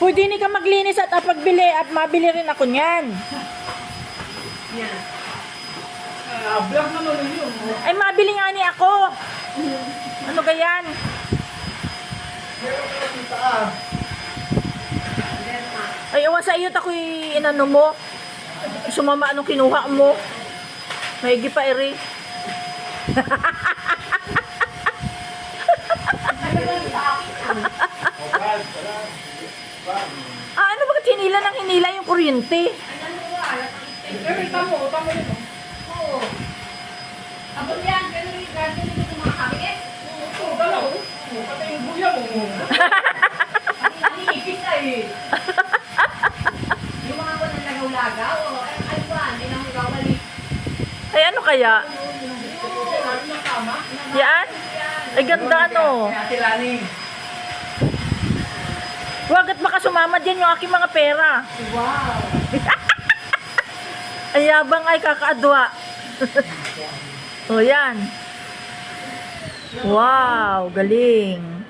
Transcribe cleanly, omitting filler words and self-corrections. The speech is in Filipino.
Pwede ni ka maglinis at pagbili at mabili rin ako niyan. Yan. Vlog naman yun. Ay, mabili nga ni ako. Ano ganyan? Ay, ewan sa iyo, ako'y inano mo. Sumama anong kinuha mo. Maigi pa, eri. Ano bakit hinila ng hinila yung kuryente? Tamo yun. Oo. Abot yan, ganun yung mga kabinit. Oo, dalaw. Pati yung buya mo. Ang ipis ay. Yung mga ko ng lagaw-lagaw, o ay ba, hindi lang magawali. Ay, ano kaya? Yan? Ay, ganda ano. Kaya sila ni. Wag at baka sumama dyan yung aking mga pera. Wow. Ay, yabang ay kakaadwa. O, yan. Wow, galing.